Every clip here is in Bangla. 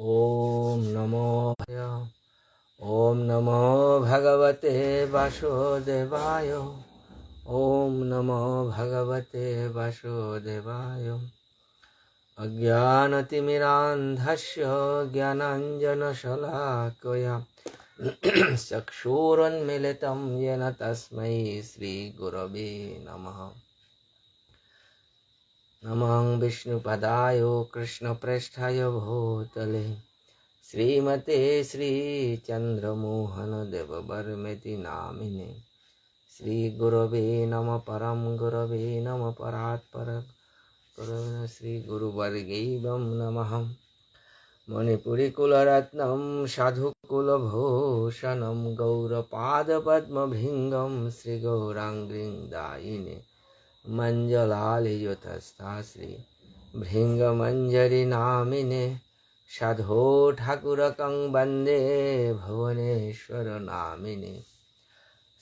ओम नमो ओम नमो भगवते वासुदेवाय। ओम नमो भगवते वासुदेवाय। अज्ञानतिमिरान्धस्य ज्ञानाञ्जनशलाकया चक्षुरुन्मीलितं येन तस्मै श्रीगुरवे नमः। नमः विष्णुपदाय कृष्णप्रेष्ठाय भूतले श्रीमते श्रीचन्द्रमोहनदेववर्मेति नामिने। श्रीगुरवे नमः परं गुरवे नमः परात् परं गुरवे श्रीगुरुवर्गैवं नमः। मणिपुरिकुलरत्नं साधुकुलभूषणं गौरपादपद्मभृङ्गं श्रीगौराङ्गीं दायिने मञ्जलालियुतस्था श्री भृङ्गमञ्जरी नामिने। साधो ठाकुरकं वन्दे भुवनेश्वर नामिने।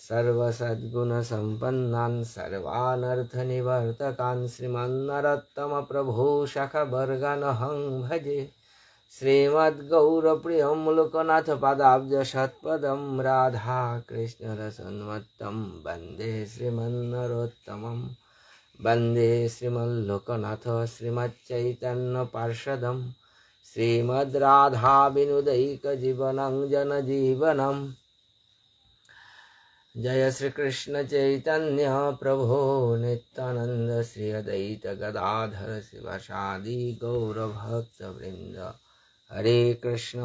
सर्वसद्गुणसम्पन्नान् सर्वानर्थनिवर्तकान् श्रीमन्नरोत्तमप्रभु शाखावर्गानहं भजे। श्रीमद्गौरप्रियं लोकनाथपादाब्जशतपदं राधाकृष्णरसन्मत्तं वन्दे श्रीमन्नरोत्तमं। वन्दे श्रीमल्लोकनाथ श्रीमच्चैतन्यपार्षदं श्रीमद्राधाविनुदैकजीवनं जनजीवनं। जय श्रीकृष्ण चैतन्य प्रभो नित्यानंद श्री अद्वैत गदाधर शिवासादि गौरभक्तवृंद। हरे कृष्ण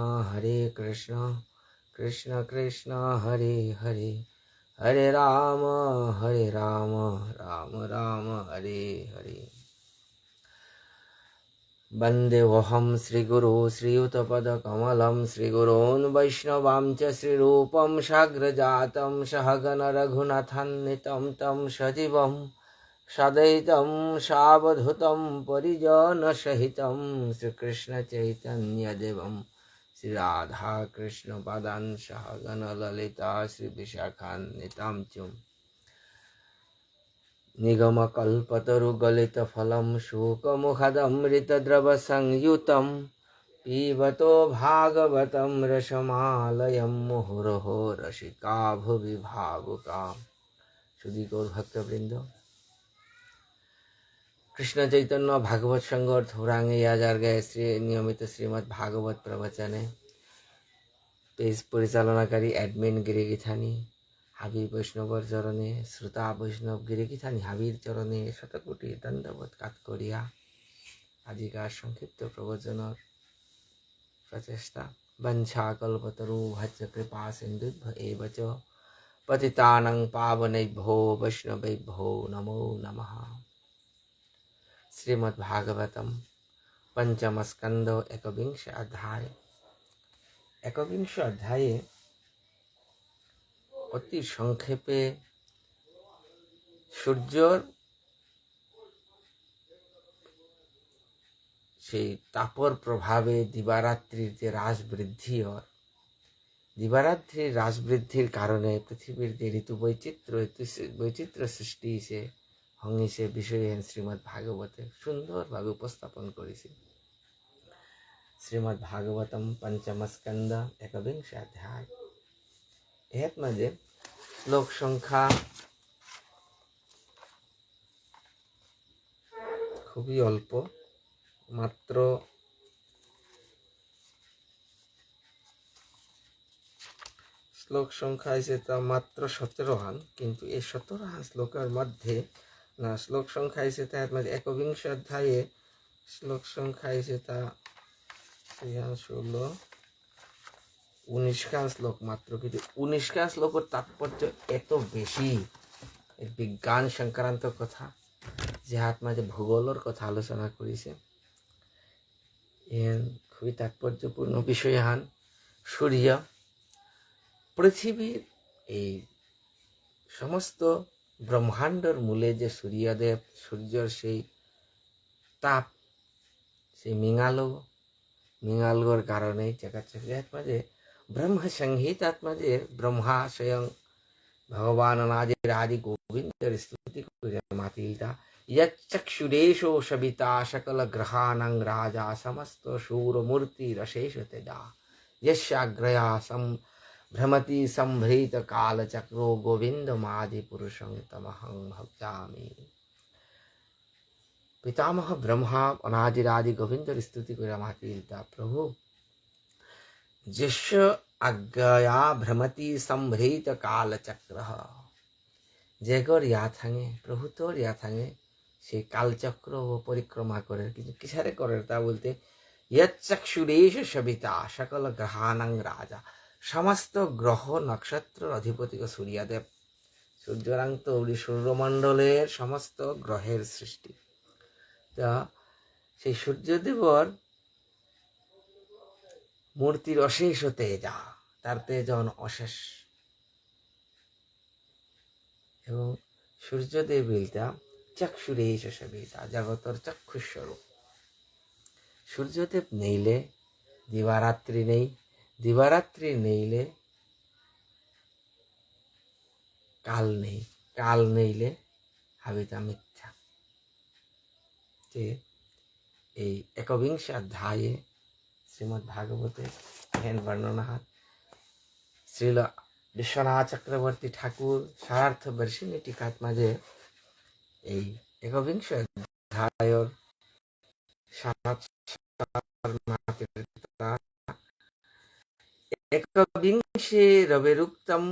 कृष्ण कृष्ण हरे हरे, हरे राम राम राम हरे हरे। वन्देऽहं श्रीगुरो श्रीयुतपदकमलं श्रीगुरोन् वैष्णवां च श्रीरूपं साग्रजातं सहगण रघुनाथान्वितं तं सजीवं सदैतं सावधूतं परिजनसहितं श्रीकृष्णचैतन्यदेवं श्रीराधाकृष्णपादान् सहगण ललिता श्रीविशाखान्वितां च। निगमकल्पतरुगलितफलं शुकमुखदमृतद्रवसंयुतं पिबतो भागवतं रसमालयं मुहुरहो रसिका भुवि भावुका। सुधी गौर भक्तवृंद, कृष्ण चैतन्य भागवत संघर थोरांगे याजार गए श्री नियमित श्रीमद् भागवत प्रवचने पेज परिचालनाकारी एडमिन गिरिगिथानी हाबी वैष्णवर चरणे श्रोता वैष्णव गिरिगिथानी हाबीर चरणे शतकोटी दंडवत कात करिया आजिकार संक्षिप्त प्रवचनर प्रचेष्टा वंशा कल्पतरु भज कृपा सिन्धुभ्य एव च पतितानां पावनेभ्यो वैष्णवेभ्यो नमो नमः। श्रीमद् भागवतम पंचम स्कंद एकविंश अध्याय। एकविंश अध्याये অতি সংক্ষেপে সূর্যর সেই তাপর প্রভাবে দিবারাত্রির যে হ্রাস বৃদ্ধি হয়, দিবারাত্রির হ্রাস বৃদ্ধির কারণে পৃথিবীর যে ঋতু বৈচিত্র্য সৃষ্টি সে হংসে বিষয়ে শ্রীমদ্ ভাগবতে সুন্দরভাবে উপস্থাপন করেছে। শ্রীমদ্ ভাগবতম পঞ্চম স্কন্দ একবিংশ অধ্যায়। এর মাঝে শ্লোক সংখ্যা খুবই অল্প, মাত্র 17 হান, কিন্তু এই 17 হান শ্লোকের মধ্যে না শ্লোক সংখ্যা এসে তার মধ্যে একবিংশ অধ্যায়ে শ্লোক সংখ্যা এসে তা 19 খান শ্লোক মাত্র, কিন্তু 19 খান শ্লোকের তাৎপর্য এত বেশি, বিজ্ঞান সংক্রান্ত কথা যে হাত মাঝে ভূগোলের কথা আলোচনা করেছে। খুবই তাৎপর্যপূর্ণ বিষয় হান। সূর্য পৃথিবীর এই সমস্ত ব্রহ্মাণ্ডর মূলে যে সূর্যদেব, সূর্যর সেই তাপ, সেই মিঙালগর কারণে জগৎ মাঝে ব্রহ্ম সংহিতাত মাঝে ব্রহ্মা স্বয়ং ভগবান নাজের আদি গোবিন্দের স্তুতি করে মাতিলতা यच्चक्षुरेशो सविता सकल ग्रहाणां राजा समस्त शूरमूर्ति रशेष तेजा यस्याग्रया भ्रमति संभृत कालचक्रो गोविंदमादि पुरुषं तमहं भजामि। पितामह ब्रह्मा अनादिरादि गोविंदर स्तुति করে মাতিলতা প্রভু যস্য আজ্ঞয়া ভ্রমতি সম্ভৃত কালচক্র, যে গর ইয়াথাঙে প্রভু তোর ইয়াথাঙে সেই কালচক্র পরিক্রমা করে, কিন্তু কিসারে করে তা বলতে यच्चक्षुरेश सविता सकल ग्रहाणां राजा, সমস্ত গ্রহ নক্ষত্রের অধিপতি সূর্যদেব, সূর্যরাং তো সূর্যমণ্ডলের সমস্ত গ্রহের সৃষ্টি। তা সেই সূর্যদেবর মূর্তির অশেষ তেজা, তার তেজন অশেষ, এবং সূর্যদেব বলতা চক্ষুরেশ সবিতা, জগতর চক্ষুস্বরূপ। সূর্যদেব নেইলে দিবারাত্রি নেই, দিবারাত্রি নেইলে কাল নেই, কাল নেইলে হাবিতা মিথ্যা। এই একবিংশ অধ্যায়ে শ্রীমদ্ ভাগবতে এহেন বর্ণনা হয়। শ্রীল বিশ্বনাথ চক্রবর্তী ঠাকুর সারার্থ বর্ষিণী টিকাত মাঝে এই একবিংশ অধ্যায়ের একবিংশে রবিরুক্তম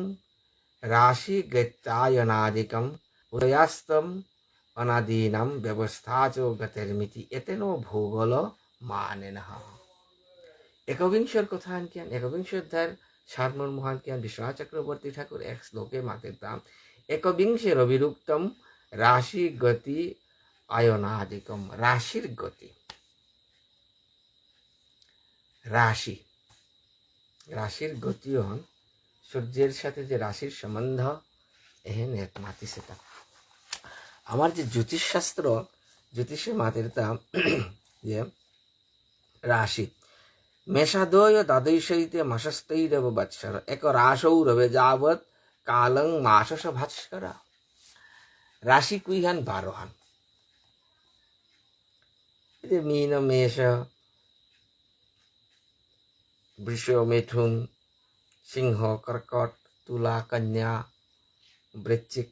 রাশি গত্যায়নাদিকম উদয়াস্তম অনাদীনাম ব্যবস্থা চ গতির্মিতি এতেন ভূগোল মানেনঃ। একবিংশের কথা আনকিয়ান একবিংশ অধ্যায়ের সারমর্ম আনকিয়ান বিশ্বনাথ চক্রবর্তী ঠাকুর এক শ্লোকে মাতিতাম একবিংশে রবিরুক্তম রাশি গতি আয়নাদিকম। রাশির গতি, রাশি, রাশির গতি হন সূর্যের সাথে যে রাশির সম্বন্ধ এহেন এক মাতি সেটা। আমার যে জ্যোতিষশাস্ত্র জ্যোতিষে মাতিরতাম যে রাশি মেষাদয় দ্বাদশৈতে মাসস্তৈরব বৎসর এক রাশৌ রবে যাবৎ কালং মাসস ভাস্কর। রাশি কুইহান 12 হান, মীন মেষ বৃষ মিথুন সিংহ কর্কট তুলা কন্যা বৃশ্চিক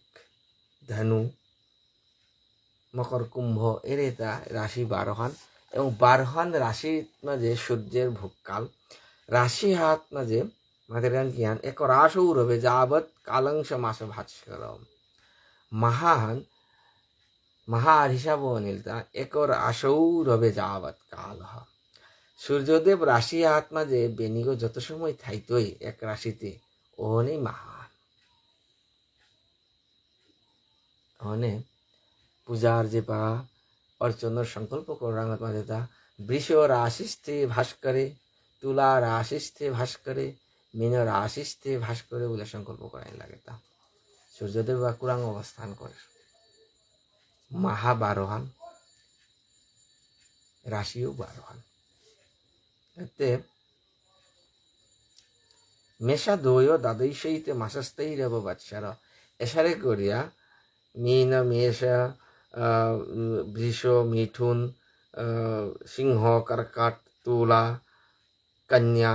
ধনু মকর কুম্ভ এর এটা রাশি 12 হান। এবং 12 হান রাশির মাঝে সূর্যের ভোগকাল। রাশি হাত মাঝে মাদের জ্ঞান এক রাশৌ রবে যাবৎ কালংশ মাস ভাস্কর। মহান মহার হিসাব নিলতা এক রাশৌ রবে যাবৎ কাল। সূর্যদেব রাশি হাত মাঝে বেনিগ যত সময় থাইতই এক রাশিতে ওহনেই মহান। ওহনে পূজার যে পা অর্চনার সংকল্প করাঙ্গত মাঝে তা বৃষ রাশিস্থে ভাস্করে, তুলা রাশিস্থে ভাস্করে, মীন রাশিস্থে ভাস্করে বলে সংকল্প করাই লাগে। তা সূর্যদেব বা কুরাং অবস্থান করে মাহা 12 হান, রাশিও 12 হান। এতে মেষা দোয় দ্বাদশৈতে মাসস্তৈরব বৎসর এসারে করিয়া মীন মেষ বৃষ মিথুন সিংহ কর্কট তুলা কন্যা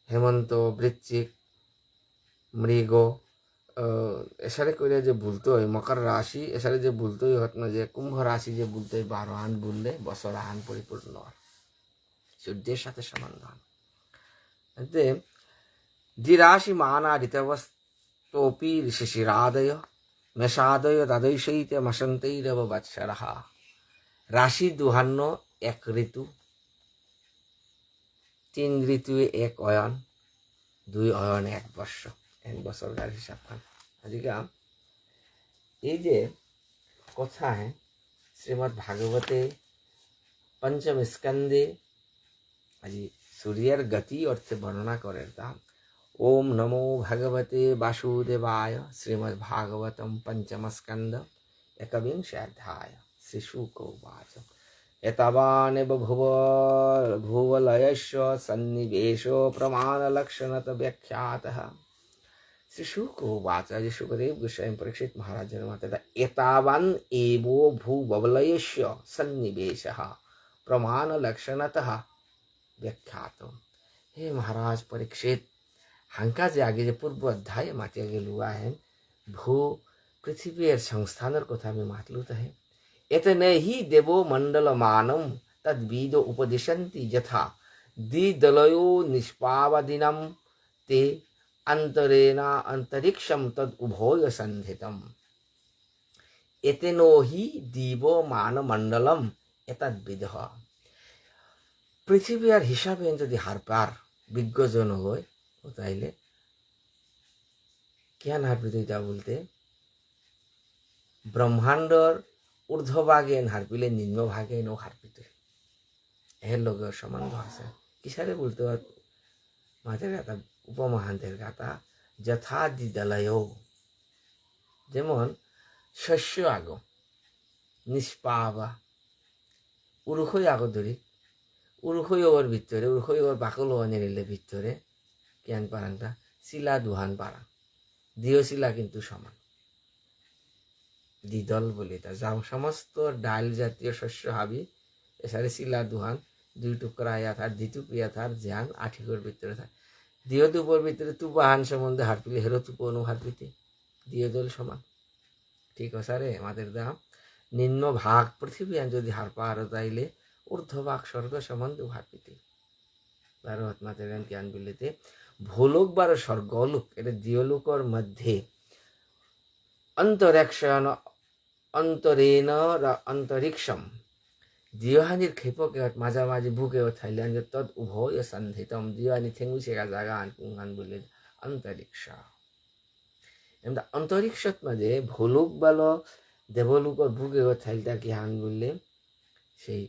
হেমন্ত বৃশ্চিক মৃগ এসারে করিয়া যে বলতে হয় মকর রাশি এসারে যে বলতে হত না যে কুম্ভ রাশি যে বলতে হয় 12 হান বললে বছর হান পরিপূর্ণ সূর্যের সাথে সম্বন্ধ। এতে দ্বিরাশি মানা ঋতবস্তোপি শিশিরাদয় মেষাদয় দ্বাদশৈতে মাসন্তৈরব বৎসর। রাশি 52 এক ঋতু, 3 ঋতু এক অয়ন, 2 অয়ন 1 বর্ষ, 1 বছরকার হিসাব খান। আজকে এই যে কথা শ্রীমদ্ ভাগবতে পঞ্চম স্কন্ধে আজি সূর্যের গতি অর্থে বর্ণনা করেন। তা ওম নমো ভগবতে বাসুদেবায়। শ্রীমদ্ ভাগবতম পঞ্চম স্কন্ধ একবিংশ অধ্যায়। শ্রী শুক উবাচ এতাবানেব ভুবলয়স্য সন্নিবেশো প্রমাণলক্ষণত ব্যাখ্যাতঃ শ্রী শুক উবাচ যে শুকদেব গোস্বামী পরীক্ষিত মহারাজের মতে এতাবান এবো ভূবলয়স্য সন্নিবেশः प्रमाण लक्षणतः व्याख्यात। हे महाराज परीक्षित, हांका जे आगे जे पूर्व अध्याय माती आगे लुआ है भू पृथ्वी संस्थानर कथा में मातलुत है एतने ही देवो मंडल मानम तद्वीदो उपदिशन्ति यथा द्विदलयो निष्पावदिनम ते अंतरेना अंतरिक्षम तद उभय संधितम एतेनो ही दिवो मान मंडलम एतद्विदः। पृथ्वी और हिसाबे यदि हारपार विज्ञजन হয় তাইলে কেন হারপিত এটা বলতে ব্রহ্মাণ্ডর ঊর্ধ্বভাগে হারপিলে নিম্নভাগে নো হারপিত এর লগে সম্বন্ধ আছে কিসারে বলতে মাঝের কথা উপমহান্তের কথা যথা দিদালয় যেমন শস্য আগ নিষ্পাবা উরুখই আগ ধরি উরুখই ওর ভিতরে উরুখই ওর বাকল নিলে ভিতরে কেন পারানটা শিলা দুহান পারা দিও শিলা কিন্তু সমান দ্বিদল বলে তা যা সমস্ত ডাল জাতীয় শস্য হাবি এসারে শিলা দুহান দুই টুকরা ইয়া থার দ্বিটুকিয়া থার জ্ঞান আঠিকর ভিতরে থাক দিও দুপর ভিতরে তুবাহান সম্বন্ধে হারপিলে হেরো তুপ অনু হারপিতে দিও দল সমান ঠিক আছে আমাদের দাম নিম্ন ভাগ পৃথিবী যদি হারপা আরো তাইলে ঊর্ধ্বভাগ স্বর্গ সম্বন্ধে হারপিতে বারো আত্মাদের জ্ঞান বিলেতে ভূলোক বারো স্বর্গলোক এটা দিয়লোকর মধ্যে অন্তরিক্ষণ অন্তরেন অন্তরিক্ষম দিওহানির খেপকে মাঝামাঝি বুকে থাইলেন যে তদ উভয় সন্ধিতম দিওহানি থেঙ্গুছে জায়গা আনকুঙ্গান বলে অন্তরিক্ষ এমন অন্তরিক্ষত মাঝে ভূলোক বালো দেবলোকর বুকে থাইলটা কি হান বললে সেই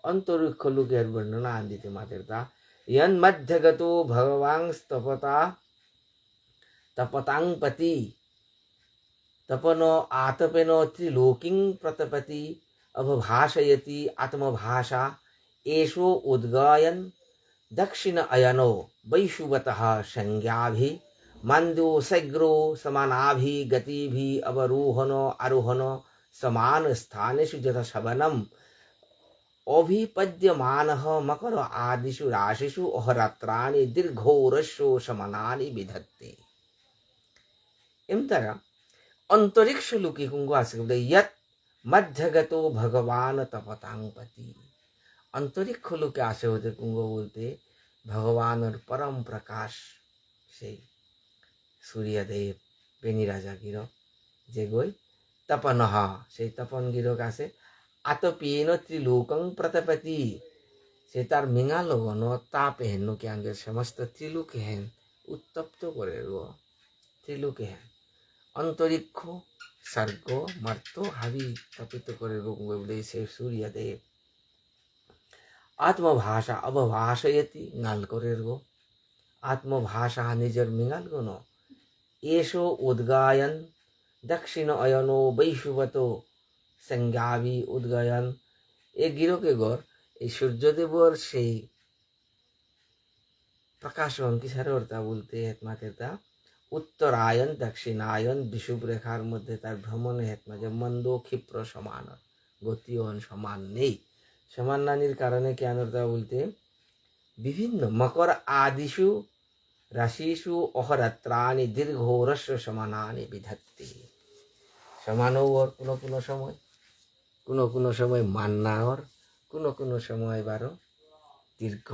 অন্তরিক্ষ লোকের বর্ণনা আন দিতে মাতের তা यन मध्यगतो भगवांस्तपता तपतांपति तपनो आतपेनो त्रिलोकिं प्रतपति अभभाषयति आत्मभाषा एषो उद्गायन दक्षिण अयनो वैशुवतः संज्ञाभि मंदो सग्रो समानाभि गतिभि अवरोहनो आरोहनो समान स्थानेषु यथा शवनम अभिपद्यमानः मकर आदिषु राशिषु अहरात्राणि दीर्घोरस्यो समानानि विधत्ते। एमतरा अंतरिक्ष लोके कुंगो आसे बोले यत मध्यगतो भगवान तपतांपति अंतरिक्ष लोके आसे होते कुंगो बोलते भगवान और परम प्रकाश से सूर्यदेव बेनी राजा गिरो जे गोई तपनः से तपन गिरो कासे आतपेन त्रिलोकं प्रतपति से तार मिंगालो गनो तापे हेनो के आगे समस्त त्रिलोक हेन उत्तप्त करे रो त्रिलोक हेन अंतरिक्ष सर्ग मर्तो हावी तपित करे रो बोले से सूर्यदेव आत्मभाषा अवभाषयति नाल करे रो आत्मभाषा निजर मिंगाल गनो एषो उद्गायन दक्षिण अयनो वैशुवतो संज्ञावी उद्गायन ए गिरोके गौर এই সূর্যদেবর সেই প্রকাশন কি সারে ওরতা বলতে হেতমাতেতা উত্তরায়ণ দক্ষিণায়ন বিষুব রেখার মধ্যে তার ভ্রমণে হেতমা যে মন্দ ক্ষিপ্র সমান গতি ও সমান নেই সমান নানির কারণে কেন ওরতা বলতে বিভিন্ন মকর আদিষু রাশিষু অহরাত্রাণি দীর্ঘোরস্য সমানানি বিধত্তি সমানও ওর কোনো সময় কোনো সময় মান্না ওর কোনো সময় বারো দীর্ঘ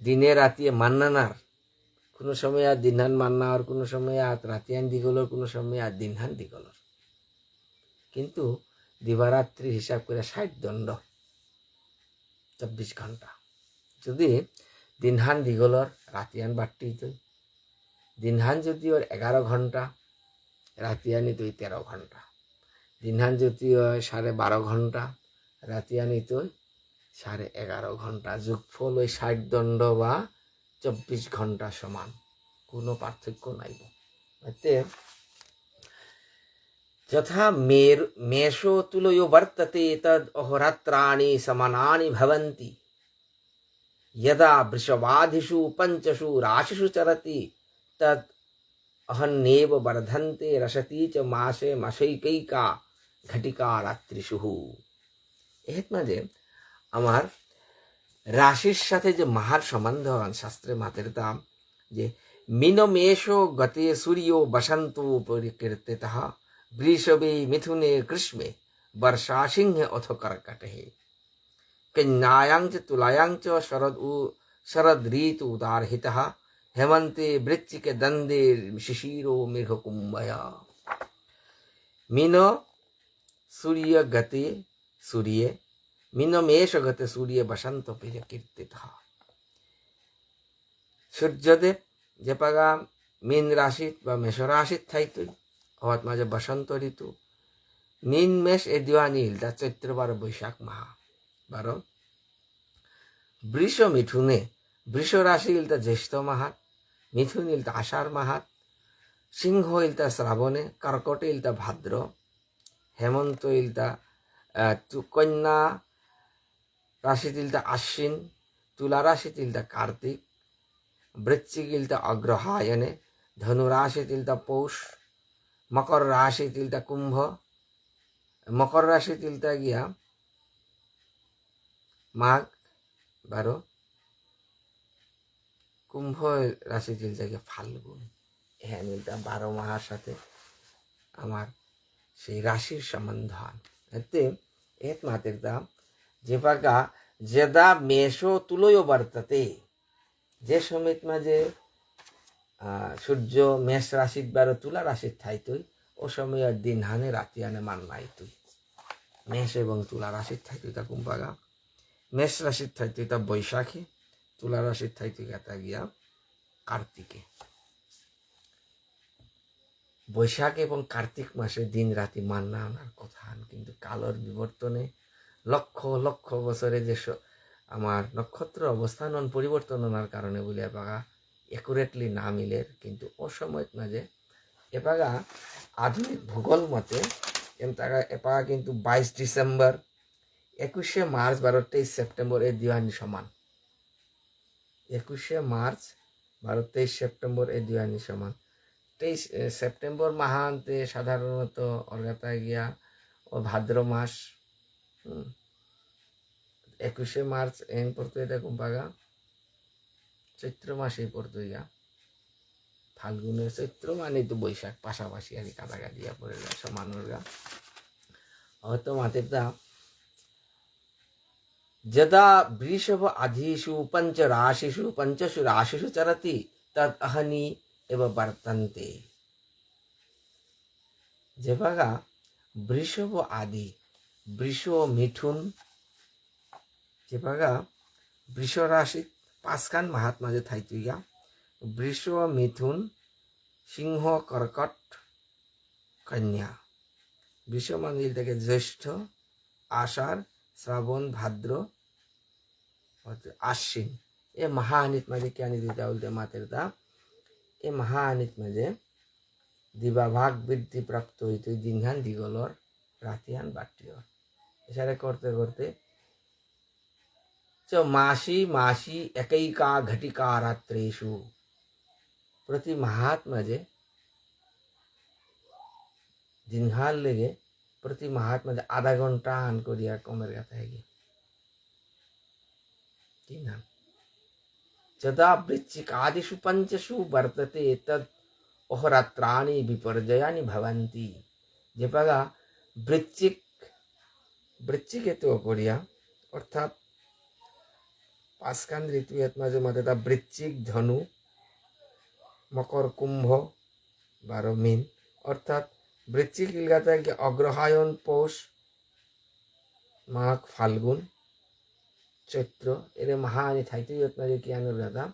দিনে রাতিয়ে মান্নানার কোনো সময় আর দিনহান মান্না আর কোনো সময় আর রাতিয়ান দিগলর কোনো সময় আর দিনহান দিগলর কিন্তু দিবারাত্রি হিসাব করে 60 দণ্ড 24 ঘন্টা যদি দিনহান দিগলর রাতিয়ান বাট্টি তো দিনহান যদি ওর 11 ঘন্টা রাতিয়ানি তুই 13 ঘন্টা দিনহান যদি হয় 12.5 ঘন্টা রাতিয়ানি তুই 11.5 ঘন্টা যোগফল ওই 60 দণ্ড বা 24 ঘন্টা সমান কোনো পার্থক্য নাই যথা মেষো তুলयो वर्तते तद अहोरात्राणि समानानि भवन्ति यदा वृषभादिषु पंचषु राशिषु चरति तद अहन्नेव वर्धन्ते रसती च मासे मासैकैका घटिका রাত্রিসুহু। এর মাঝে আমার রাশির সাথে যে মাহার সম্বন্ধ শাস্ত্রে মাতের দাম যে মিনমেষো গতে সূর্য বসন্ত পরিকীর্তিতঃ বৃষভে মিথুনে কৃষ্ণে वर्षा सिंह अथ कर्कटे कन्यायां च तुलायां च शरद ऋतु उदारहितः हेमंते वृश्चिके दंदे शिशिरो मेघकुंभया। मीन सूर्य गते सूर्य मीनमेष गते सूर्य बसंत कीर्तितः। सूर्यदेव जेपागा मीन राशित बा मेष राशित थाइतुई अवत माझे बसंत ऋतु मीन मेष ए दिवानी हिलता चैत्र 12 बैशाख माह 12 वृष मिथुने वृष राशि हिलता ज्येष्ठ माहात मिथुन हिलता आषाढ़ माहात सिंह हिलता श्रावणे कर्कटे हिलता भाद्र हेमंत हिलता कन्या राशि हिलता आश्विन तुला राशि हिलता कार्तिक वृश्चिक हिलता अग्रहायणे धनु राशि हिलता पौष मकर राशि हिलता कुंभ मकर राशि तिलता गया माघ 12 कुंभ राशि तिलता गया फाल्गुन হ্যাঁ মিলতা 12 মাসের সাথে আমার সেই রাশির সম্বন্ধন এতে এক মাতের দাম যে পাকা যেদা মেষো তুলয় বর্ততে যে সমিত মাঝে সূর্য মেষ রাশির 12 তুলা রাশির থাইতই ও সময় দিন হানে রাতি হানে মান নাই তুই মেষ এবং তুলা রাশির থাইতই তা কুম্পাগা মেষ রাশির থাইতই তা বৈশাখে তুলা রাশির থাইতই তা গিয়া কার্তিকে। বৈশাখ এবং কার্তিক মাসে দিন রাতি মান না আনার কথা কিন্তু কালের বিবর্তনে লক্ষ লক্ষ বছরে যে আমার নক্ষত্র অবস্থান পরিবর্তন হওয়ার কারণে বলে এপাগা একুরেটলি না মিলের কিন্তু ও সময় মাঝে এপাগা আধুনিক ভূগোল মতে এপাগা কিন্তু 22 ডিসেম্বর 21 মার্চ 22 সেপ্টেম্বর এই দিওয়ানি সমান 21 মার্চ 22 সেপ্টেম্বর এই দিওয়ানি সমান 23 সেপ্টেম্বর মাহান্তে সাধারণত অর্গাতা গিয়া ও ভাদ্র মাস 21 মার্চ এন পড়তো এটা কুম্পাগা চৈত্র মাসেই পড়তো গিয়া ফাল্গুনের চৈত্র মানে তো বৈশাখ পাশাপাশি আর কাছাকাছি পড়ে যায় সমানোর গা হয়তো মাতের দা যদা বৃষভ আধিষু পঞ্চশু রাশিষু চরতি তদ অহনি এব বর্তন্তে। যে ভাগা বৃষভ আদি বৃষ মিথুন যে ভাগা বৃষ রাশি 5 খান মাহাত মাঝে থাইতুইয়া বৃষ মিথুন সিংহ কর্কট কন্যা। বৃষ মন্দির থেকে জ্যৈষ্ঠ আষাঢ় শ্রাবণ ভাদ্র আশ্বিন এ महाअनित माझे क्या नहीं देता बोलते मातेर दा ए महाअनित माझे दिवाभाग বৃদ্ধি প্রাপ্ত হইতে দিনহান দিগলর রাতিয়ান বাটিয়র এছাড়া করতে করতে চ মাসি মাসি একৈকা ঘটিকা রাত্রেষু প্রতি মাহাত মাঝে দিনহাল লেগে প্রতি মাহাত মাঝে আধা ঘন্টা আন করিয়া কমের কথা है दिनहान যদা বৃশ্চিকাদিষু পঞ্চশু বর্ততে তদ অহরাত্রাণি বিপর্যয়ানি ভবন্তি। যে পাগা বৃশ্চিকে তো করিয়া অর্থাৎ 5 খান ঋতু এর মাঝে মাঝে তা বৃশ্চিক ধনু মকর কুম্ভ 12 মিন অর্থাৎ বৃশ্চিক ইলগাতে অগ্রহায়ণ পৌষ মাঘ ফাল্গুন চৈত্র এর महाअनि থাইতে আপনাদের কি আনুর দাদা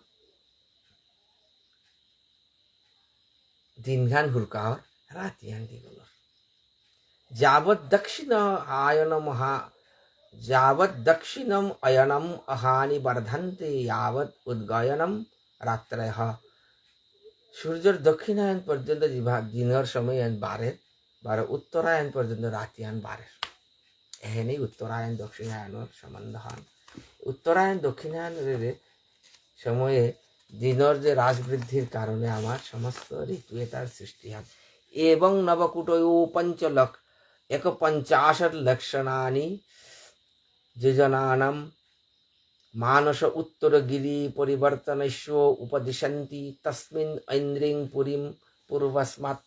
দিনগান হুরকার রাতিয়ান দিগলর যাবৎ দক্ষিণম অয়নম অহানি বর্ধন্তে यावৎ উদ্গয়নম রাত্রয়ঃ। সূর্যের দক্ষিণায়ন পর্যন্ত দিনের সময় বাড়ে উত্তরায়ণ পর্যন্ত রাতিয়ান বাড়ে এখানেই উত্তরায়ণ দক্ষিণায়নের সম্বন্ধ হন। উত্তরায়ণ দক্ষিণায়নের সময়ে দিনের যে হ্রাস বৃদ্ধির কারণে আমার সমস্ত ঋতু তার সৃষ্টি হয়। এবং নবকুটয়ো একপঞ্চাশৎ লক্ষণানি যোজনানাম মানস উত্তরগিরি পরিবর্তনস্য উপদিশন্তি তস্মিন ঐন্দ্রিং পুরীম পূর্বস্মাৎ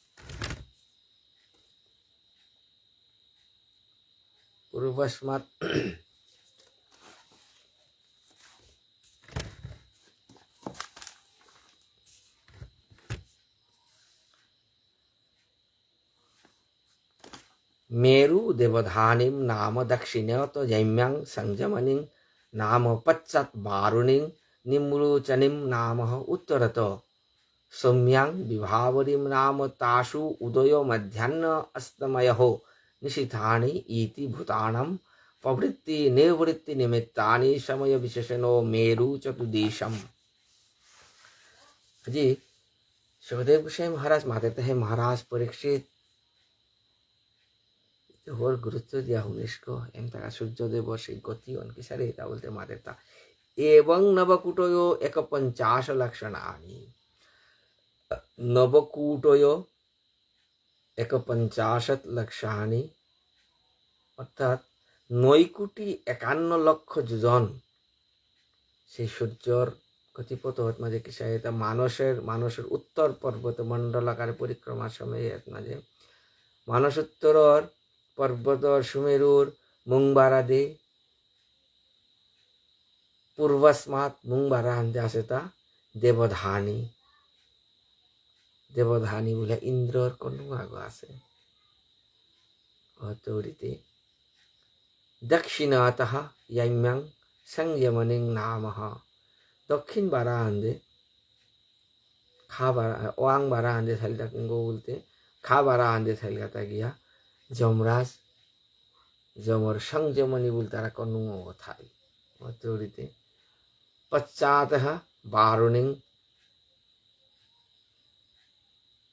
मेरु देवधानीं नाम दक्षिणत जैम्यां संजमनीं नाम पश्चात् वारुणीं निम्लोचनीं नाम उत्तरत सौम्यां विभावरीं नाम तासु उदयो मध्याह्न अस्तमयः निशिथानि इति भूतानां प्रवृत्ति निवृत्ति निमित्तानि समय विशेषणो मेरु चतुर्दिशम्। जी सुखदेव गोस्वामी महाराज मानते हैं महाराज परीक्षित और गुरुत्व दिया हूँ इसको एम तक सूर्यदेव से गति उनकी सारे बोलते मादेता एवं नवकूटयो एक 50 लक्षणानि नवकूटयो एक 50 लक्षाणि অর্থাৎ 9,51,00,000 যোজন সেই সূর্যর গতিপথ মাঝে কি এটা মানুষের উত্তর পর্বত মণ্ডলাকারে পরিক্রমার সময়ে মাঝে মানুষ উত্তরর পর্বতর সুমেরুর মুংবারাদে পূর্বস্মাৎ মুংবারা আনতে আসে তা দেবধানী বলে ইন্দ্রর কন্যাগ আছে অতরিতে দক্ষিণাতঃ ইয়াম্যাং সংযমনিং নামঃ দক্ষিণ বারা আন্দে ওয়াং বারা আন্দে থালিটা কিংগো বলতে খা বারা আন্দে থালিটা গিয়া যমরাজ যমর সংযমনি বলতে তারা কন্যা থাই অতরিতে পশ্চাৎ বারুণিং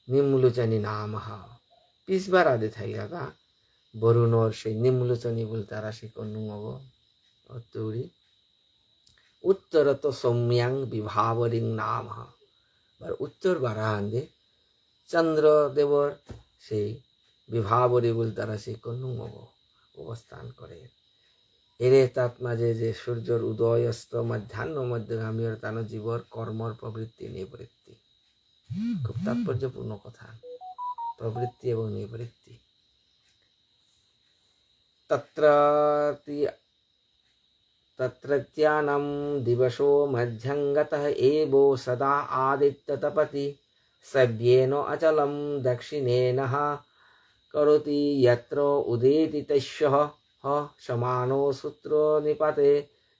নিম্লোচনী নামঃ পিছবার আদে থাইলাতা বরুণর সেই নিম্লোচনী বলতে তারা সেই কন্যা অতরি উত্তরত সৌম্যাং বিভাবরিং নামঃ উত্তর বারা আন্দে চন্দ্রদেবর সেই বিভাবরী বলতে তারা সেই কন্যা অবস্থান করে এরে তাত মাঝে যে সূর্যর উদয় অস্ত মধ্যাহ্ন মধ্যগামী তান জীবর কর্মর প্রবৃত্তি নিবৃত্তি খুব তাৎপর্যপূর্ণ কথা প্রবৃত্তি এবং নিবৃত্তি তত্রত্যানাম দিবসো মধ্যঙ্গতঃ এবো সদা আদিত্যতপতি সব্যেন অচলম দক্ষিণেনঃ করোতি যত্র উদেতি তস্যঃ সমানো সূত্র নিপাতে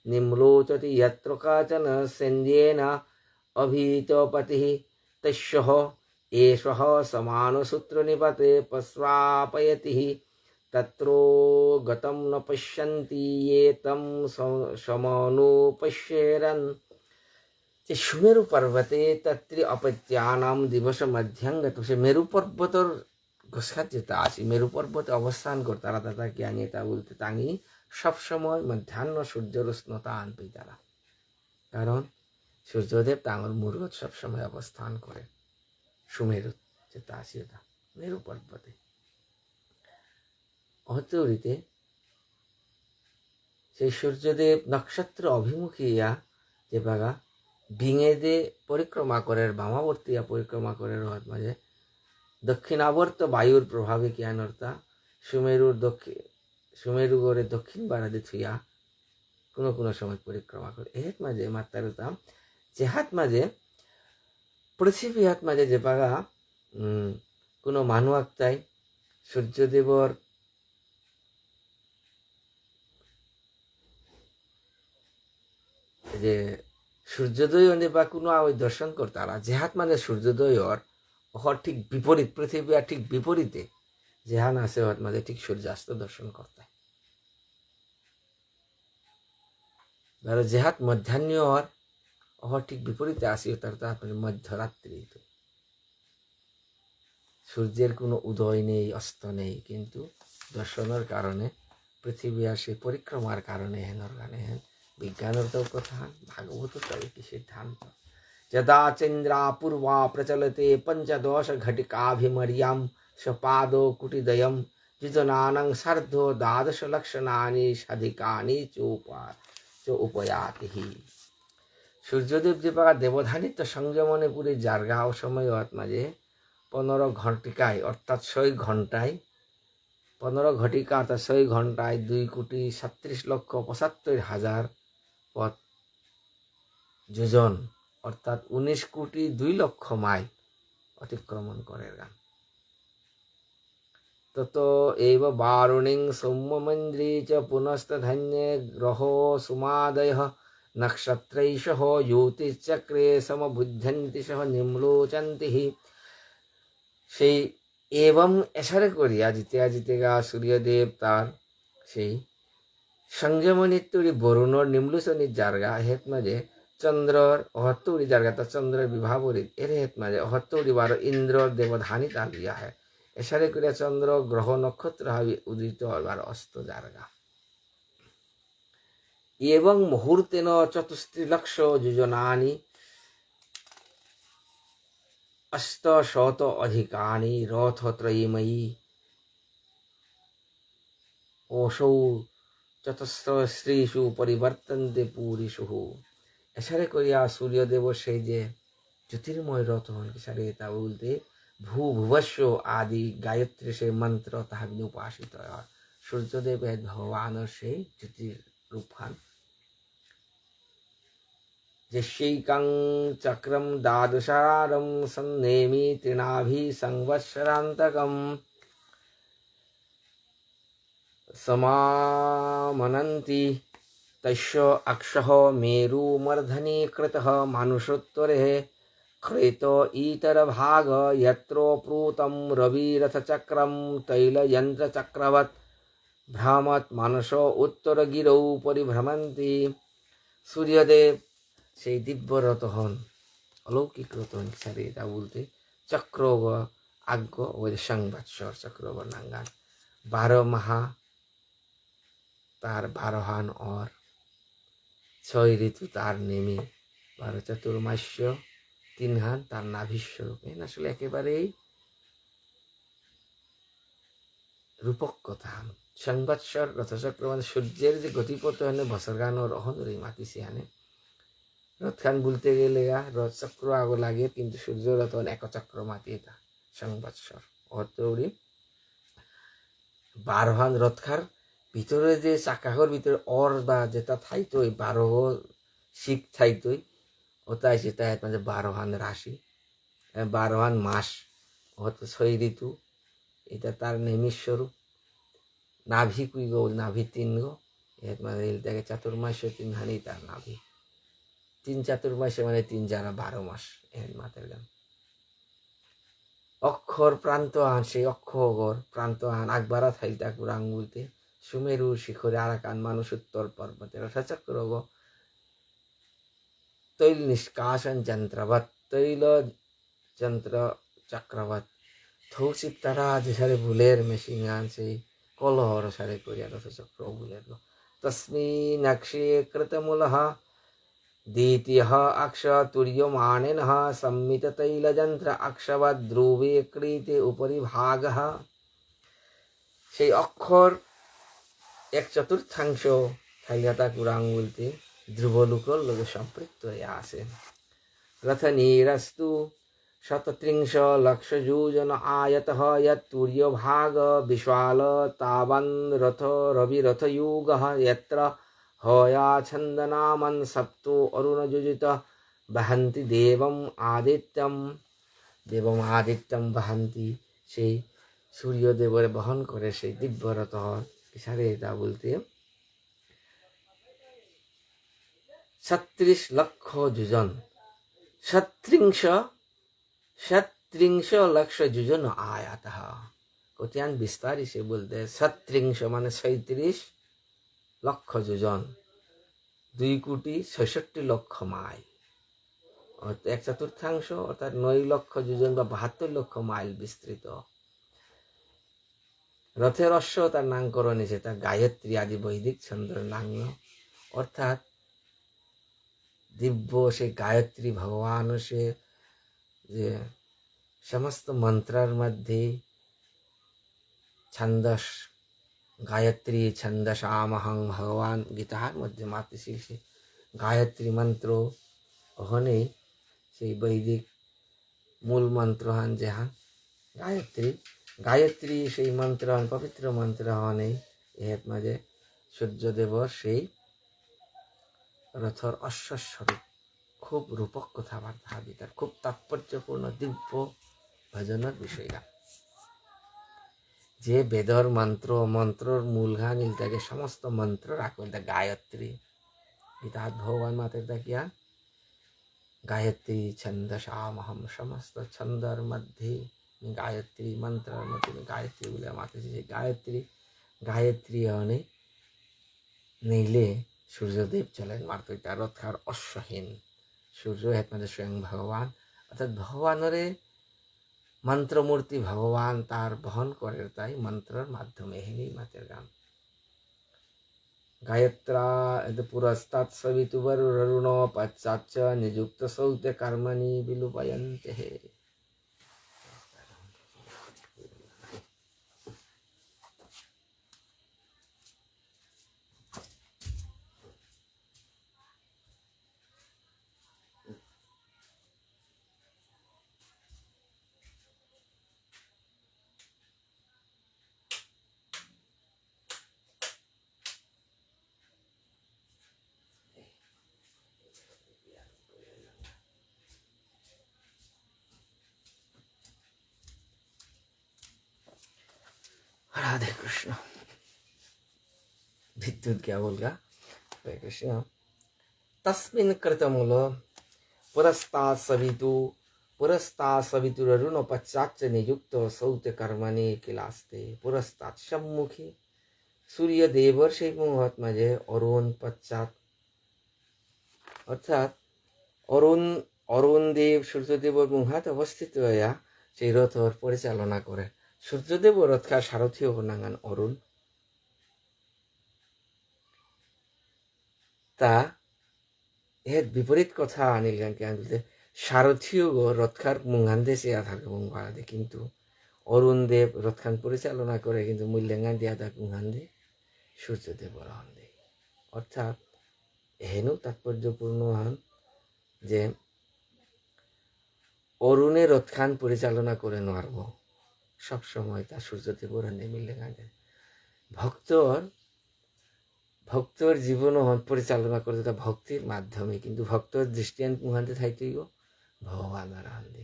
নিম্লোচতি যত্র কাচন সন্ধ্যেন অভীতপতিঃ তস্যঃ এষঃ সমানো সূত্র নিপাতে পশ্চাপয়তিঃ তত্রো গতম ন পশ্যন্তি ये তম সমনুপশ্যেরन् যে সুমেরু পর্বতে তত্রি অপত্যানাম দিবস মধ্যাঙ্গত সে মেরু পর্বতর ঘোষাত যেটা আসি মেরু পর্বতে অবস্থান কর তারা দাদা কি আনি তা বলতে তাঙি সবসময় মধ্যাহ্ন সূর্যের উষ্ণতা আনবে তারা কারণ সূর্যদেব তাঙর মুরগত সবসময় অবস্থান করে সুমেরু যেটা আসি ওটা মেরু পর্বতে অতরিতে সেই সূর্যদেব নক্ষত্র অভিমুখী ইয়া যে বাগা ভিঙেদে পরিক্রমা করে বামাবর্তীয়া পরিক্রমা করে রহত মাঝে দক্ষিণাবর্ত বায়ুর প্রভাবে কিয়ানর্তা সুমেরু গড়ে দক্ষিণ বারাদে থুইয়া কোনো কোনো সময় পরিক্রমা করে এর মাঝে মাত্রারতাম যে হাত মাঝে পৃথিবী হাত মাঝে যে পাগা কোনো মানুয়াক তাই সূর্যদেবর যে সূর্যোদয় বা কোনো ওই দর্শন করতারা যেহাত মানে সূর্যোদয়র হর ঠিক বিপরীত পৃথিবী আর ঠিক বিপরীতে যেহান আছে হর মাঝে ঠিক সূর্যাস্ত দর্শন করতে যেহাত মধ্যাহ্ন হর ঠিক বিপরীতে আসিও তার তারপরে মধ্যরাত্রি সূর্যের কোনো উদয় নেই অস্ত নেই কিন্তু দর্শনের কারণে পৃথিবী আর সেই পরিক্রমার কারণে হেনর গানে হেন বিজ্ঞানের তো কথা ভাগবত তবে কি সিদ্ধান্ত यदा चंद्रा पूर्वा प्रचलते पंचदश घटिकाभिमर्यां सपादो कुटिदयं युजनानं सार्धो द्वादश लक्षणानि साधिकानि चोपयाति। সূর্যদেব যে পাকা দেবধানিত সংযমনে পুরী জারগাঁও সময়ত মাঝে 15 ঘটিকায় অর্থাৎ 6 ঘন্টায় 15 ঘটিকা অর্থাৎ 6 ঘন্টায় 2,37,75,000 পথ যোজন অর্থাৎ 19,02,00,000 মাইল অতিক্রমণ করে গান। তত এব বারুণিং সৌম্যমন্দ্রী চ পুনস্তধন্যে গ্রহ সুমাদয়ঃ নক্ষত্রৈষহ জ্যোতিশ্চক্রে সমবুদ্ধন্তি সহ নিম্লোচন্তি। সেই এবং এসারে করিয়া জিতেগা সূর্যদেব তার সেই সংযমনির তৈরি বরুণর নিম্লোচনির জারগা হেত মাঝে চন্দ্রর অহত্তরি জারগা তা চন্দ্রের বিভাবরিত এর হেত মাঝে অহত্তরি 12 ইন্দ্রর দেবধানী তার বিয়া হয় এসারে করিয়া চন্দ্র গ্রহ নক্ষত্র হবে উদিত হবার অস্ত জারগা। এবং মুহূর্তেন 34,00,000 যোজনানি অষ্টশত অধিকানি রথত্রয়ীময়ী ওষৌ চতুস্রশ্রীষু পরিবর্তন্তে পুরীষু। এসারে করিয়া সূর্যদেব সেই যে জ্যোতির্ময় রথ হন সারে তা বলতে ভূভুবস্ব আদি গায়ত্রী সেই মন্ত্র তাহা উপাসিত হয়। সূর্যদেবের ভগবানের সেই জ্যোতির রূপ খান যে সেইকাং চক্রম দ্বাদশারম সন্নেমি তৃণাভি সংবৎসরান্তকম সমামনন্তি তস্য অক্ষঃ মেরুমর্ধনীকৃতঃ মানুষোত্তরে ক্ষেত ইতর ভাগ যত্র প্রূতম রবিরথচক্রম তৈলযন্ত্রচক্রবৎ ভ্রামত মানস উত্তরগিরৌ পরিভ্রমন্তি। সূর্যদেব সেই দিব্য রথ হন অলৌকিক রথ হন সারি তা বলতে চক্র আজ্ঞ ওই সংবৎসর চক্র নাঙ্গান 12 মাহা তার 12 হান और 6 ঋতু তার নেমে 12 চতুর্মাস্য 3 হান তার নাভিস্বরূপ। আসলে একেবারেই রূপক কথা। সংবৎসর রথচক্র মানে সূর্যের যে গতিপথ হনে বছরগানোর অহনরে মাতিছে হানে রথখান বলতে গেলে রথচক্র আগো লাগে কিন্তু সূর্য রথ একচক্র মাতি এটা সংবৎসর অতৌড়ি 12 হান রথখার ভিতরে যে চাকাহর ভিতরে অর বা যেটা থাইতই 12 শিখ থাইতই ওটাই সেটা মানে 12 হান রাশি 12 হান মাস অত 6 ঋতু এটা তার নেমিস্বরূপ। নাভি কুই গো নাভি 3 গো এর মানে এটাকে চাতুর্মাস্য 3 হানি তার নাভি 3 চাতুর্মাস্য মানে 3 যারা 12 মাস এর মাতের গান। অক্ষর প্রান্ত আন সেই অক্ষর প্রান্ত আন আকবারা থাইতা কুরাং বলতে সুমেরু শিখরে আরাকান মানুষ উত্তর পর্বতের রথচক্র গো তৈল নিষ্কাশন যন্ত্রবৎ তৈল যন্ত্র চক্রবৎ থৌসিপ তারা যে সারে ভুলের মেশিন আন সেই কলহর সারে করিয়া রথচক্র ভুলের গো তস্মিন অক্ষে কৃতমূলঃ দ্বিতীয়ঃ অক্ষ তুর্যমানেনঃ সম্মিত তৈলযন্ত্র অক্ষবৎ ধ্রুবে ক্রীতে উপরি ভাগঃ। সেই অক্ষর 1/4 থাইলাতা কুরাং বলতে ধ্রুবলোকর লোকে সম্পৃক্ত হয়ে আছে। রথনীরস্তু 37,00,000 যোজন আয়তঃ যৎ তুর্যভাগ বিশাল তাবন রথ রবিরথযুগঃ यत्र হয়া ছন্দনামন সপ্তো অরুণযোজিত বহন্তি দেবম আদিত্যম বহন্তি। সেই সূর্যদেবের বহন করে সেই দিব্য রথ সারে এটা বলতে 36,00,000 যোজন 37,00,000 যোজন আয়াতঃ কোটিয়ান বিস্তারি সে বলতে 37 মানে 37,00,000 যোজন 2,66,00,000 মাইল 1/4 অর্থাৎ 9,00,000 যোজন বা 72,00,000 মাইল বিস্তৃত। রথের অশ্ব তার নামকরণ এসে তার গায়ত্রী আদি বৈদিক ছন্দের নাম অর্থাৎ दिव्य से गायत्री भगवान से जे समस्त मंत्रार मध्य छंदस गायत्री छंदसामहं भगवान गीतार मध्य मातृश्री से गायत्री मंत्र ओहने से वैदिक मूल मंत्र हन जहाँ गायत्री गायत्री से मंत्र हन पवित्र मंत्र हने एहत मजे सूर्यदेवर से रथर अश्वस्वरूप खूब रूपक कथाबार्ता वितार खूब तात्पर्यपूर्ण दिव्य भजनर विषय जे वेदर मंत्र मंत्रर मूलघा नीलता के समस्त मंत्र राखो गायत्री गीता भगवान माता क्या गायत्री छंदसामहम समस्त छंदर मध्य गायत्री मंत्र मध्य गायत्री बोले माता जी गायत्री गायत्री हने नीले सूर्यदेव चलें मार्तोटा रथकार अश्वहीन सूर्य है स्वयं भगवान अर्थात भगवानरे मंत्रमूर्ति भगवान तार बहन करे ताई मंत्रर माध्यमे ही मातेर गान गायत्रा पुरस्तात् सवितुर्वरुण पश्चाच्च नियुक्त सौते कर्मणि विलुपयन्ते हे राधे कृष्ण विद्युत क्या बोलगा हरे कृष्ण तस्मिन् कृतमूल पुरस्तात् सवितुररुण पश्चाच्च नियुक्त सौते कर्मणि किलास्ते पुरस्तात् सम्मुखे सूर्यदेवर से मुहूर्त मजे अरुण पश्चात अर्थात अरुण देव सूर्यदेवर मुहात अवस्थित हया সেই রথর পরিচালনা করে সূর্যদেব রথকার সারথী হনাঙ্গান অরুণ তা এর বিপরীত কথা আনিল গান কে আনতে সারথীও রথকার মুঙ্গান্দে সে আধার মুঙ্গা দে কিন্তু অরুণ দেব রথখান পরিচালনা করে কিন্তু মূল্যাঙ্গান দিয়া দা মুঙ্গান্দে সূর্যদেব রহন দে অর্থাৎ হেনু তাৎপর্যপূর্ণ হন যে অরুণে রথখান পরিচালনা করে নারব সবসময় তা সূর্যদেবর হাতে মিলে গাঁজে ভক্তর জীবন পরিচালনা করতে তা ভক্তির মাধ্যমে কিন্তু ভক্তর দৃষ্টিয়ান মুহান্তে থাইতেই ভগবানের হাতে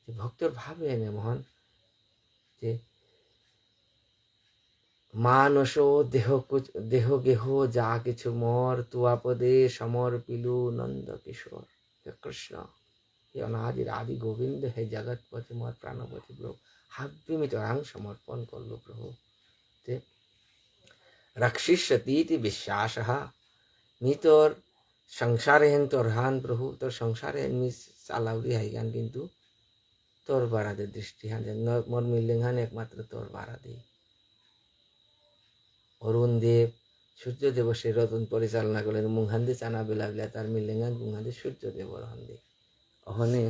ভক্তর ভাবে এনে মহান যে মানস দেহ গেহ যা কিছু মর তুয়াপদে সমর পিলু নন্দ কিশোর কৃষ্ণ অনাদির আদি গোবিন্দ হে জগৎপতি মোর প্রাণপতি প্রভু হাব্যমিত রাং সমর্পণ করলো প্রভু রক্ষিষ্যতীতি বিশ্বাস মি তোর সংসারে হেন তোর হান প্রভু তোর সংসারে হেন মি চালাউরি হাইগান কিন্তু তোর বারাদের দৃষ্টি হান মোর মিলিং হান একমাত্র তোর বারাদি অরুণ দেব সূর্যদেব সে রতন পরিচালনা করলেন মুহান্দে চানা বেলা বেলা তার মিলিং হান মুহান্দে সূর্যদেব রহন্দে অহনে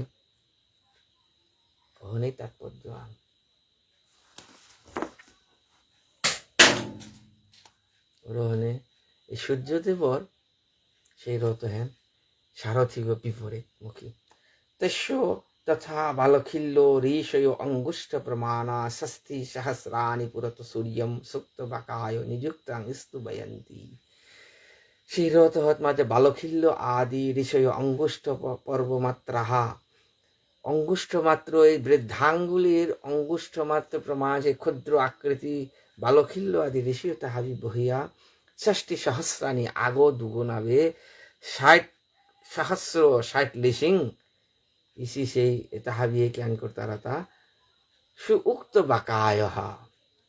তাৎপর্য রহনে এই সূর্যদেবর সেই রত হেন সারথী বিপরীত মুখী তস্য তথা বালখিল্য ঋষয় অঙ্গুষ্ঠ প্রমাণা ষষ্ঠী সহস্রাণি পুরত সূর্যম সুপ্ত বাকায় নিযুক্তাং স্তুবয়ন্তি সেই রত হত মাঝে বালখিল্য আদি ঋষয় অঙ্গুষ্ঠ পর্বমাত্রাহা অঙ্গুষ্ঠ মাত্র এই বৃদ্ধাঙ্গুলির অঙ্গুষ্ঠ মাত্র প্রমাণ যে ক্ষুদ্র আকৃতি বালখিল্য আদি ঋষি তাহাবি বহিয়া ষষ্ঠী সহস্রাণি আগো দুগুণাবে 60 লিসিং ইসি সেই তাহাবিয়ে জ্ঞান করতারাতা সুউক্ত বাকায়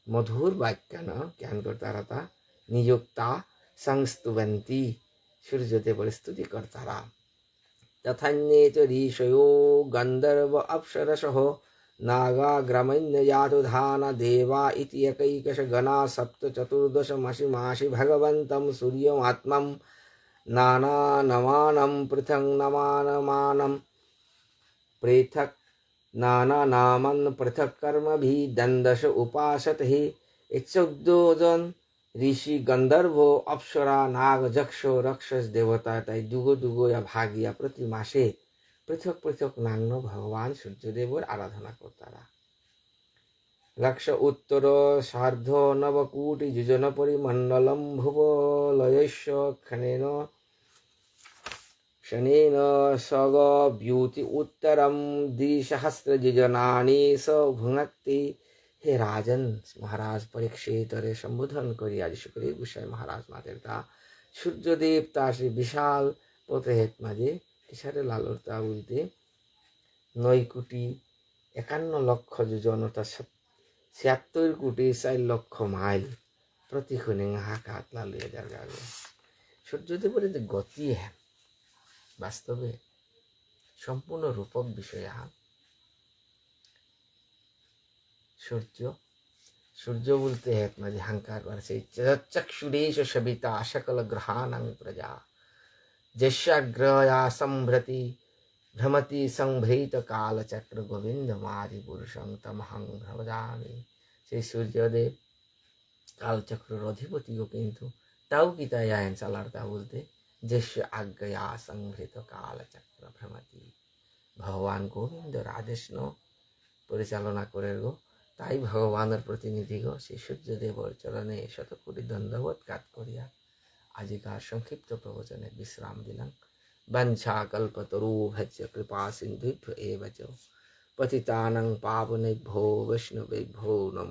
মধুর বাক্যান জ্ঞান করতারাতা নিযুক্তা সংস্তুবন্তি সূর্যদেবর স্তুতি করতারা তথান্যে চ ঋষयो গন্ধর্ব অপ্সরসহ नागा ग्रामण्यजातुधान देवा इति एकैकश गणा सप्त चतुर्दश मासि भगवन्तं सूर्यमात्मं নানানমানম পৃথং নমানমানম পৃথক নানানামান পৃথক কর্মভি দ্বন্দ্বস উপাসত হি। এই 14 জন ঋষি, গন্ধর্ব, অপ্সরা, নাগ, যক্ষ, রাক্ষস, দেবতা তাই দুগো দুগো ভাগিয়া প্রতি মাসে পৃথক পৃথক নান্য ভগবান সূর্যদেবের আরাধনা করতারা। লক্ষ উত্তর সার্ধ নবকোটি যোজন পরিমণ্ডলম ভুব লয়স্য ক্ষণেন সগব্যূতি উত্তরম দ্বিসহস্র যোজনানি স ভুঙ্ক্তি। হে রাজন মহারাজ পরীক্ষিতরে সম্বোধন করি আজ শুক্রী গোসাই মহারাজ মাতের তা সূর্যদেব তা সেই বিশাল পথের মাঝে কিসারে লালতা বলতে 9 কোটি 51 লক্ষ যোজন অর্থাৎ 76 কোটি 4 লক্ষ মাইল প্রতিক্ষণে হাকাত লালিয়ে যার গাগে। সূর্যদেবের যে গতি হ্যাঁ বাস্তবে সম্পূর্ণ রূপক বিষয়। সূর্য বলতে এক মাঝে হাঙ্কার বাড়ছে চক্ষুরেশ সবিতা সকল গ্রহাণং প্রজা যস্যাগ্রয়া সম্ভ্রতি ভ্রমতি সংভৃত কালচক্র গোবিন্দ মাদি পুরুষং তমহং ভ্রমজামি। সেই সূর্যদেব কালচক্রের অধিপতিও, কিন্তু তাও কি তাই আইন চালার তা বলতে যস্য আজ্ঞয়া সংভৃত কালচক্র ভ্রমতি। ভগবান গোবিন্দর আদেশ পরিচালনা করে গো, তাই ভগবানের প্রতিনিধি গো সেই সূর্যদেবর চরণে শতকোটি দণ্ডবোধ কাত করিয়া আজিকার সংক্ষিপ্ত প্রবচনে বিশ্রাম দিলাম। বঞ্ছা কল্পতরুভ্যশ্চ কৃপা সিন্ধুভ্য এব চ পতিতানাং পাবনেভ্যো বৈষ্ণবেভ্যো নমো।